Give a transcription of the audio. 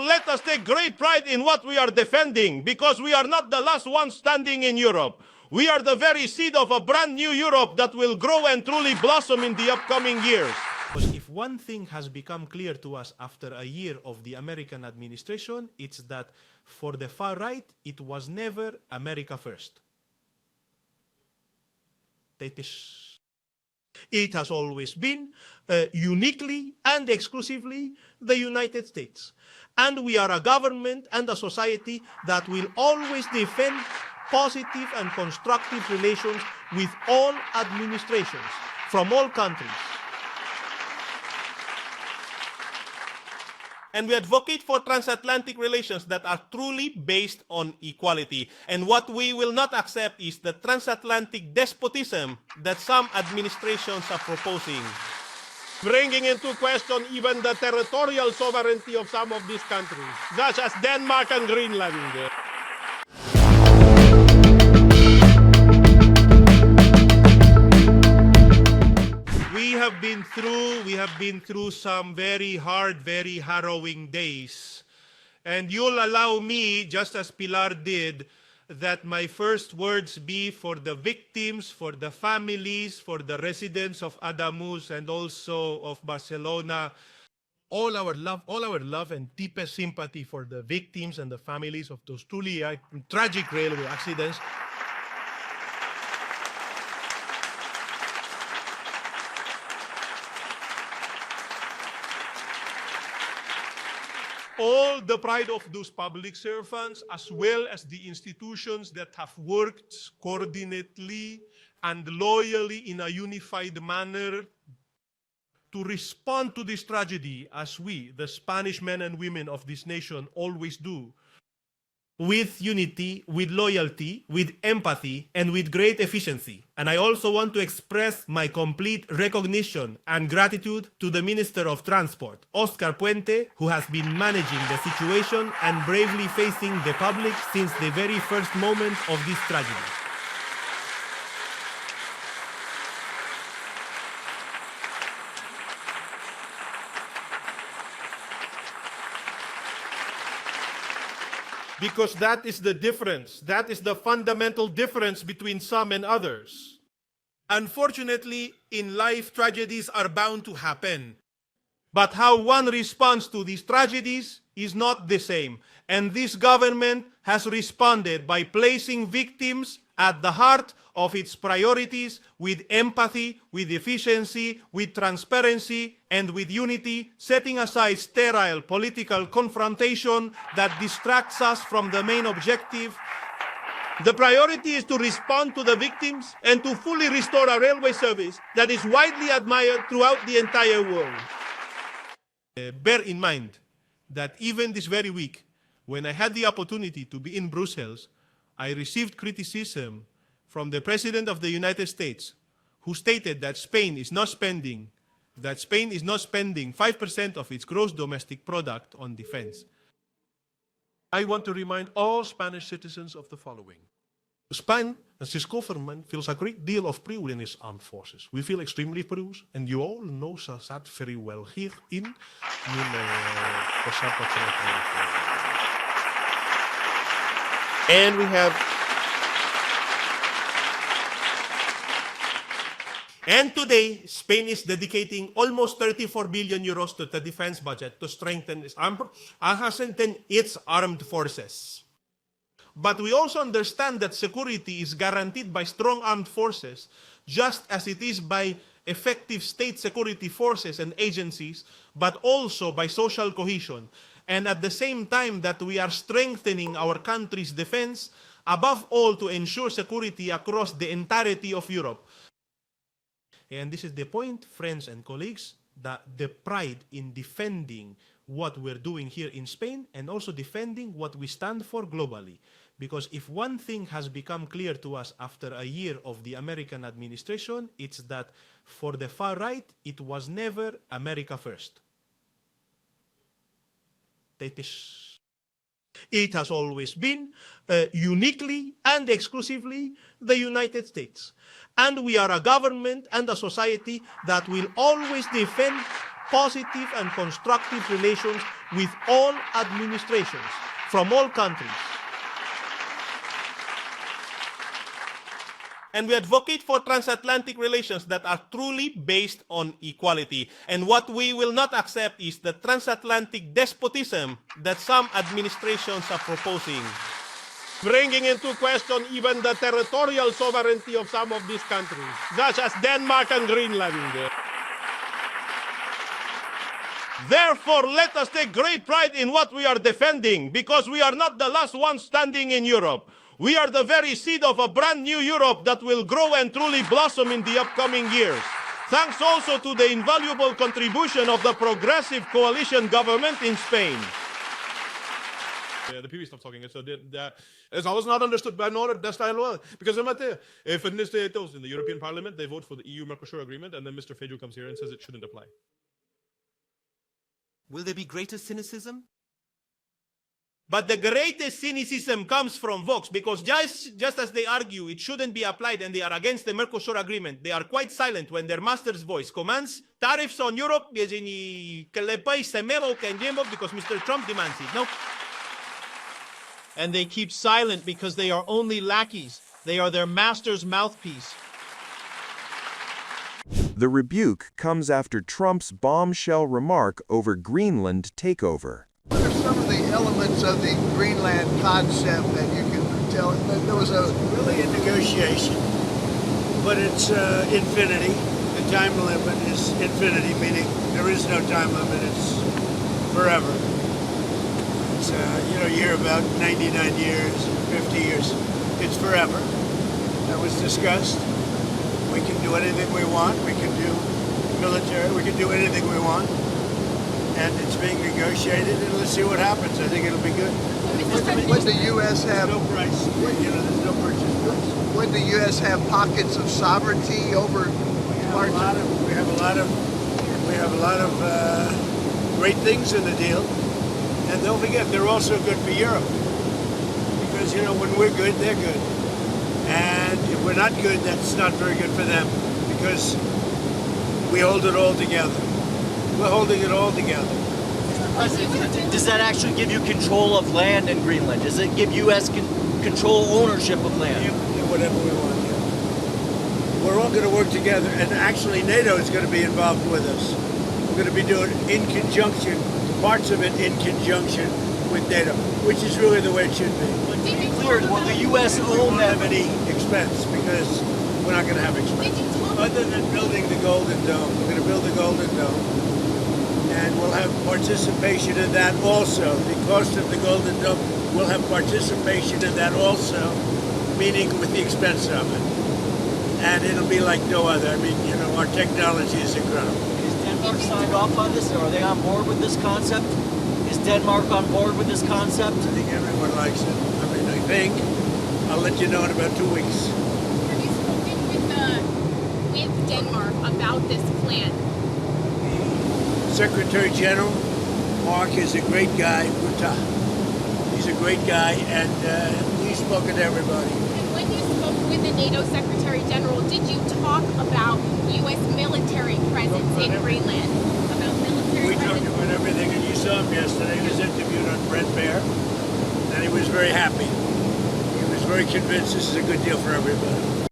let us take great pride in what we are defending, because we are not the last ones standing in Europe. We are the very seed of a brand new Europe that will grow and truly blossom in the upcoming years. Because if one thing has become clear to us after a year of the American administration, it's that for the far right, it was never America first. It has always been uniquely and exclusively the United States. And we are a government and a society that will always defend positive and constructive relations with all administrations from all countries. And we advocate for transatlantic relations that are truly based on equality. And what we will not accept is the transatlantic despotism that some administrations are proposing, Bringing into question even the territorial sovereignty of some of these countries, such as Denmark and Greenland. We have been through some very hard, very harrowing days. And you'll allow me, just as Pilar did, that my first words be for the victims, for the families, for the residents of Adamus and also of Barcelona. All our love and deepest sympathy for the victims and the families of those truly tragic railway accidents. All the pride of those public servants, as well as the institutions that have worked coordinately and loyally in a unified manner to respond to this tragedy, as we, the Spanish men and women of this nation, always do, with unity, with loyalty, with empathy, and with great efficiency. And I also want to express my complete recognition and gratitude to the Minister of Transport, Oscar Puente, who has been managing the situation and bravely facing the public since the very first moment of this tragedy. Because that is the difference. That is the fundamental difference between some and others. Unfortunately, in life, tragedies are bound to happen. But how one responds to these tragedies is not the same. And this government has responded by placing victims at the heart of its priorities with empathy, with efficiency, with transparency, and with unity, setting aside sterile political confrontation that distracts us from the main objective. The priority is to respond to the victims and to fully restore a railway service that is widely admired throughout the entire world. Bear in mind that even this very week, when I had the opportunity to be in Brussels, I received criticism from the President of the United States, who stated that Spain is not spending 5% of its gross domestic product on defense. I want to remind all Spanish citizens of the following. Spain, as this government, feels a great deal of pride in its armed forces. We feel extremely proud, and you all know that very well here in and we have. And today, Spain is dedicating almost 34 billion euros to the defense budget to strengthen its armed forces. But we also understand that security is guaranteed by strong armed forces, just as it is by effective state security forces and agencies, but also by social cohesion. And at the same time that we are strengthening our country's defense, above all to ensure security across the entirety of Europe. And this is the point, friends and colleagues, that the pride in defending what we're doing here in Spain and also defending what we stand for globally. Because if one thing has become clear to us after a year of the American administration, it's that for the far right, it was never America first. It has always been uniquely and exclusively the United States. And we are a government and a society that will always defend positive and constructive relations with all administrations from all countries. And we advocate for transatlantic relations that are truly based on equality. And what we will not accept is the transatlantic despotism that some administrations are proposing, bringing into question even the territorial sovereignty of some of these countries, such as Denmark and Greenland. Therefore, let us take great pride in what we are defending, because we are not the last ones standing in Europe. We are the very seed of a brand new Europe that will grow and truly blossom in the upcoming years. Thanks also to the invaluable contribution of the progressive coalition government in Spain. The PV stopped talking, so it's always not understood by Nord that style well. Because if in the European Parliament they vote for the EU-Mercosur agreement, and then Mr. Pedro comes here and says it shouldn't apply. Will there be greater cynicism? But the greatest cynicism comes from Vox, because just as they argue it shouldn't be applied and they are against the Mercosur agreement, they are quite silent when their master's voice commands tariffs on Europe because Mr. Trump demands it. No. And they keep silent because they are only lackeys. They are their master's mouthpiece. The rebuke comes after Trump's bombshell remark over Greenland takeover. What are some of the elements of the Greenland concept that you can tell? There was really a negotiation, but it's infinity. The time limit is infinity, meaning there is no time limit. It's forever. It's you hear about 99 years, 50 years. It's forever. That was discussed. We can do anything we want. We can do military. We can do anything we want. And it's being negotiated, and let's see what happens. I think it'll be good. Would the U.S. have no price? There's no purchase price. Would the U.S. have pockets of sovereignty over parts? We have a lot of great things in the deal, and don't forget they're also good for Europe. Because when we're good, they're good, and if we're not good, that's not very good for them, because we hold it all together. We're holding it all together. Does that actually give you control of land in Greenland? Does it give U.S. control ownership of land? Do whatever we want. Yeah. We're all going to work together, and actually NATO is going to be involved with us. We're going to be doing in conjunction, parts of it in conjunction with NATO, which is really the way it should be. To be clear, will the U.S. own that? Have any expense, because we're not going to have expense. Other than building the Golden Dome, we're going to build the Golden Dome. And we'll have participation in that also. The cost of the Golden Dome, we'll have participation in that also, meaning with the expense of it. And it'll be like no other. I mean, our technology is incredible. Is Denmark signed off on this? Are they on board with this concept? Is Denmark on board with this concept? I think everyone likes it. I think. I'll let you know in about 2 weeks. Have you spoken with Denmark about this plan? Secretary General Mark is a great guy. He's a great guy, and he's spoken to everybody. And when you spoke with the NATO Secretary General, did you talk about U.S. military presence in Greenland? About military We talked about everything, and you saw him yesterday. He was interviewed on Brent Bear, and he was very happy. He was very convinced this is a good deal for everybody.